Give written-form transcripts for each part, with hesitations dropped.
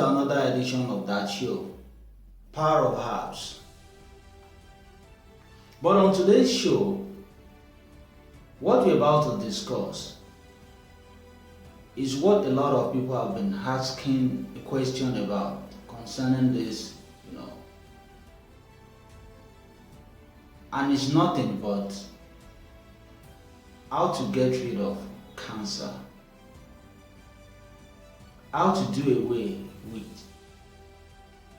to another edition of that show, Power of Herbs. But on today's show, what we're about to discuss is what a lot of people have been asking a question about concerning this, and it's nothing but how to get rid of cancer, how to do away with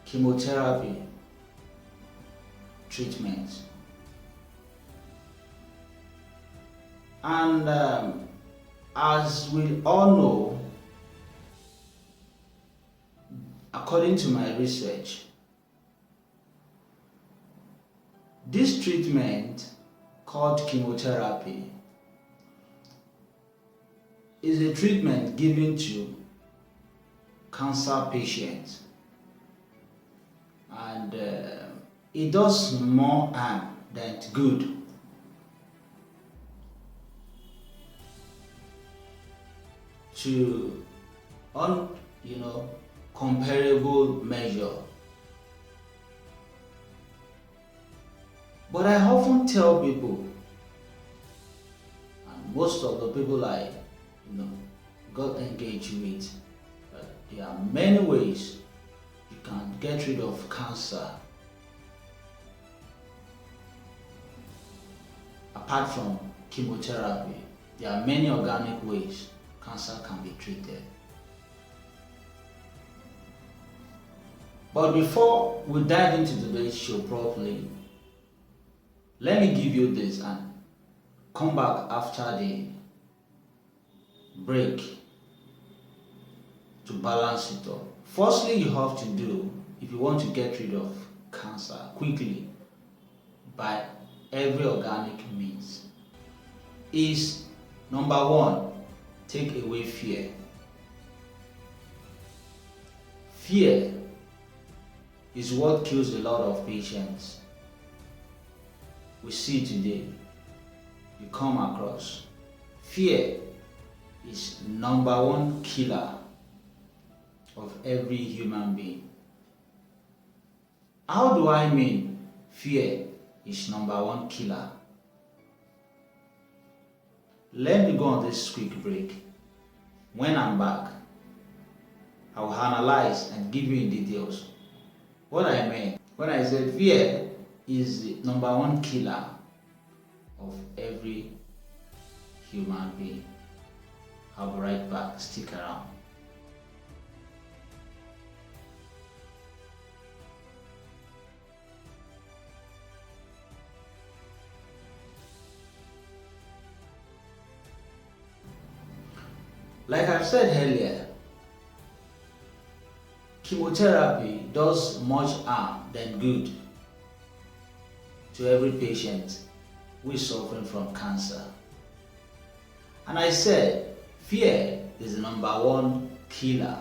chemotherapy treatments. And as we all know, according to my research, this treatment called chemotherapy is a treatment given to cancer patients, and it does more harm than good. To comparable measure. But I often tell people, and most of the people I got engaged with, that there are many ways you can get rid of cancer apart from chemotherapy. There are many organic ways cancer can be treated. But before we dive into today's show properly, let me give you this and come back after the break to balance it up. Firstly, you have to do, if you want to get rid of cancer quickly by every organic means, is number one, take away fear. Fear is what kills a lot of patients we see today. You come across. Fear is number one killer of every human being. How do I mean fear is number one killer? Let me go on this quick break. When I'm back, I will analyze and give you in details what I meant when I said fear is the number one killer of every human being. I'll be right back. Stick around. Like I've said earlier, chemotherapy does much harm than good to every patient who is suffering from cancer. And I said, fear is the number one killer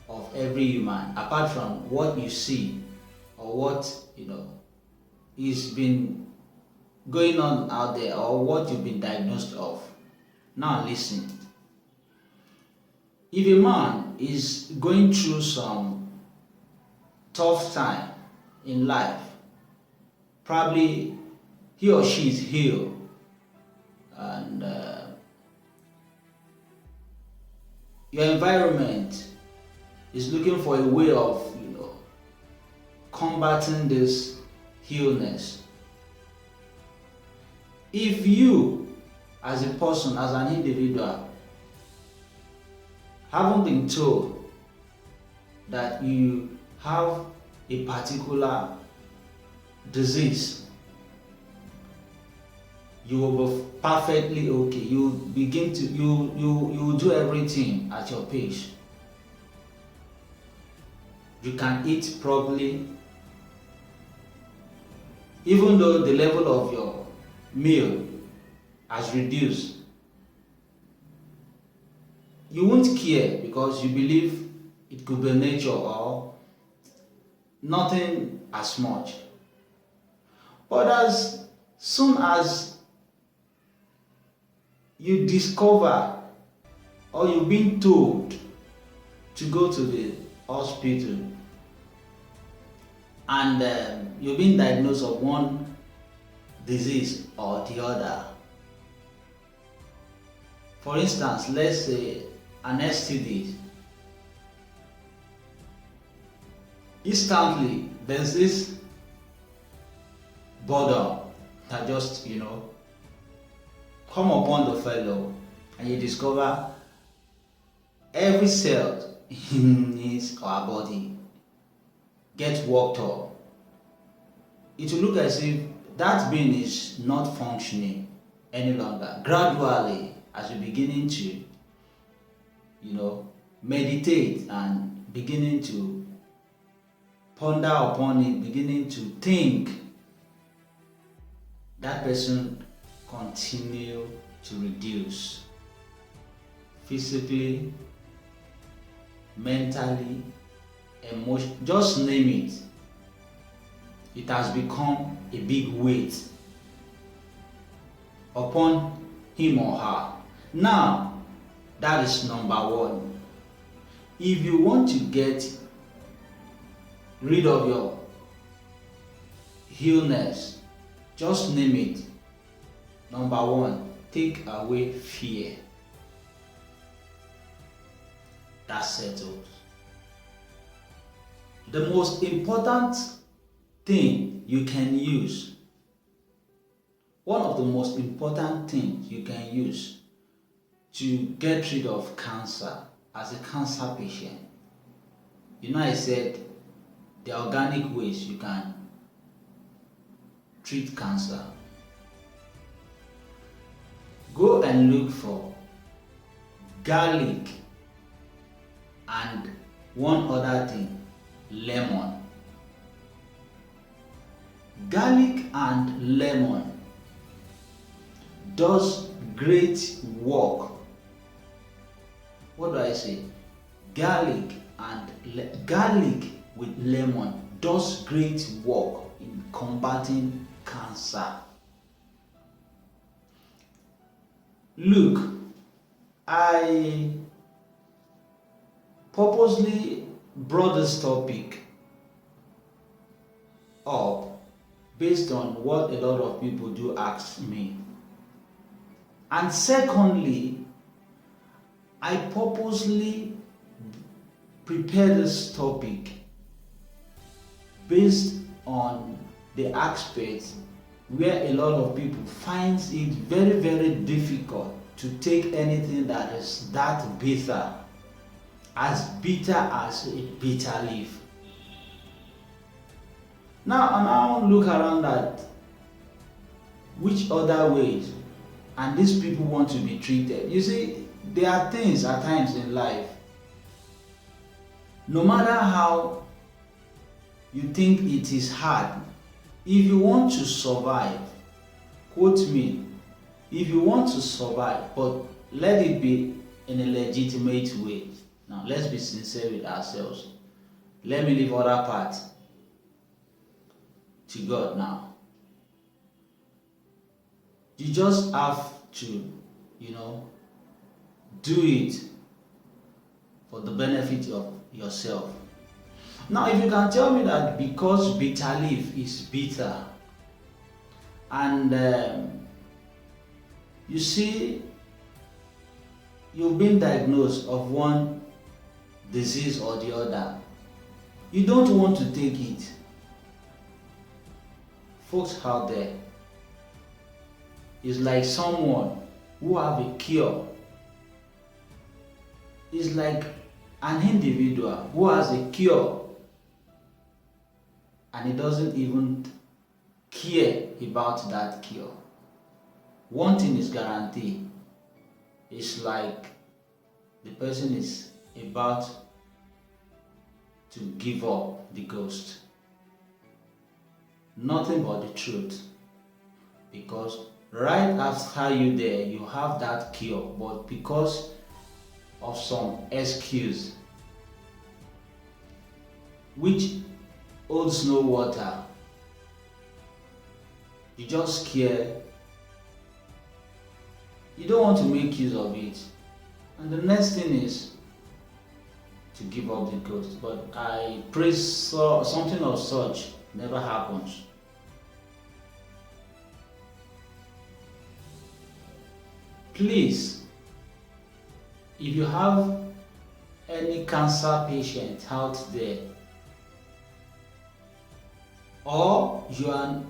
of every human, apart from what you see or what is been going on out there or what you've been diagnosed of. Now listen. If a man is going through some tough time in life, probably he or she is ill, and your environment is looking for a way of combating this illness. If you as a person, as an individual, haven't been told that you have a particular disease, you will be perfectly okay. You begin to you do everything at your pace. You can eat properly, even though the level of your meal has reduced. You won't care because you believe it could be nature or nothing as much. But as soon as you discover or you've been told to go to the hospital and you've been diagnosed of one disease or the other. For instance, let's say an STD. Instantly, there's this boredom that just, come upon the fellow, and you discover every cell in his or her body gets worked up. It will look as if that being is not functioning any longer. Gradually, as you're beginning to, meditate and beginning to ponder upon it, beginning to think, that person continue to reduce physically, mentally, emotionally, just name it. It has become a big weight upon him or her. Now, that is number one. If you want to get rid of your illness, just name it. Number one, take away fear. That's settled. The most important thing you can use, one of the most important things you can use to get rid of cancer as a cancer patient, I said the organic ways you can treat cancer. Go and look for garlic and one other thing, lemon. Garlic and lemon does great work. What do I say? Garlic with lemon does great work in combating cancer. Look, I purposely brought this topic up based on what a lot of people do ask me. And secondly, I purposely prepared this topic based on the aspects where a lot of people finds it very, very difficult to take anything that is that bitter, as bitter as a bitter leaf. Now look around at which other ways and these people want to be treated. You see, there are things at times in life, no matter how you think it is hard, if you want to survive, quote me, if you want to survive, but let it be in a legitimate way. Now, let's be sincere with ourselves. Let me leave other parts to God now. You just have to, do it for the benefit of yourself. Now, if you can tell me that because bitter leaf is bitter, and you see, you've been diagnosed of one disease or the other, you don't want to take it. Folks out there, it's like someone who have a cure. It's like an individual who has a cure and he doesn't even care about that cure. One thing is guaranteed. It's like the person is about to give up the ghost. Nothing but the truth. Because right after you have that cure, but because of some excuse which holds no water, you just care. You don't want to make use of it. And the next thing is to give up the ghost, but I pray so something of such never happens. Please, if you have any cancer patient out there, or you're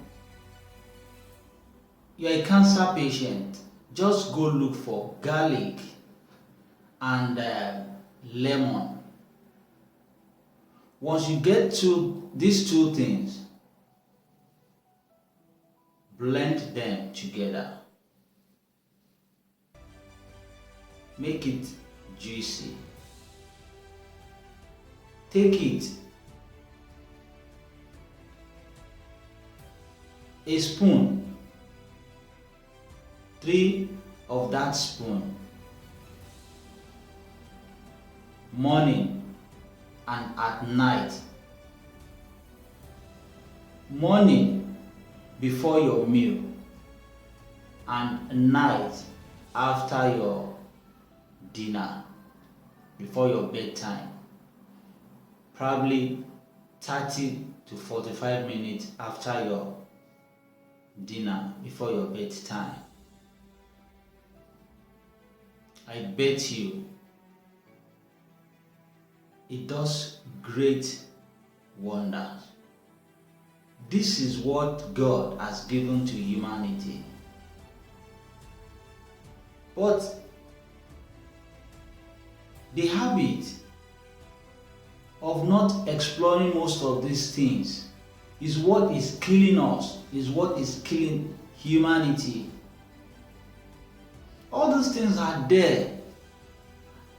a cancer patient, just go look for garlic and lemon. Once you get to these two things, blend them together. Make it juicy. Take it, a spoon, 3 of that spoon, morning and at night. Morning before your meal and night after your dinner, before your bedtime. Probably 30 to 45 minutes after your dinner, before your bedtime. I bet you it does great wonders. This is what God has given to humanity. But the habit of not exploring most of these things is what is killing us, is what is killing humanity. All these things are there.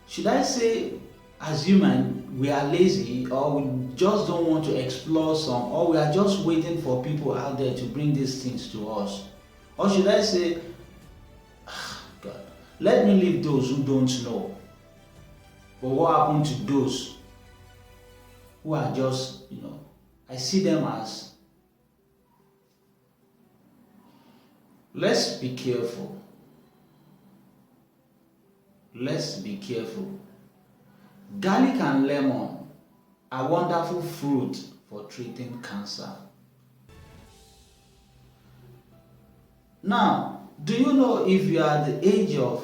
Should I say, as human, we are lazy, or we just don't want to explore some, or we are just waiting for people out there to bring these things to us? Or should I say, God, let me leave those who don't know. But what happened to those who are just, I see them as, let's be careful. Let's be careful. Garlic and lemon are wonderful fruit for treating cancer. Now, do you know if you are at the age of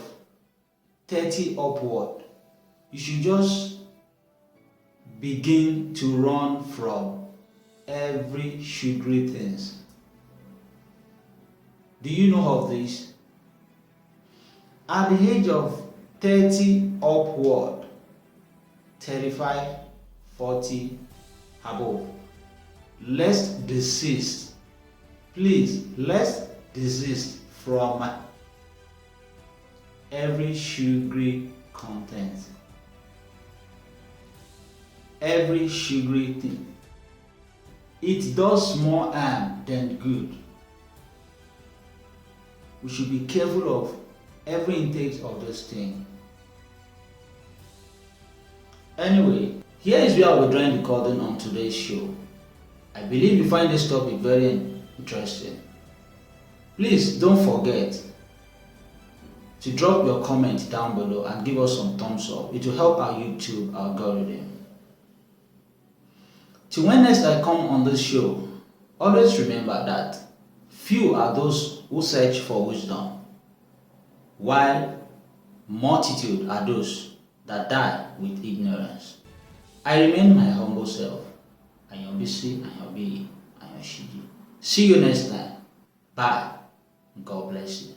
30 upward, you should just begin to run from every sugary things? Do you know of this? At the age of 30 upward, 35, 40 above, let's desist. Please, let's desist from every sugary content. Every sugary thing. It does more harm than good. We should be careful of every intake of this thing. Anyway, here is where we're drawing the curtain on today's show. I believe you find this topic very interesting. Please don't forget to drop your comment down below and give us some thumbs up. It will help our YouTube algorithm. Till when next I come on this show, always remember that few are those who search for wisdom, while multitude are those that die with ignorance. I remain my humble self, Ayobisi, Ayobi, Ayoshiji. See you next time. Bye. God bless you.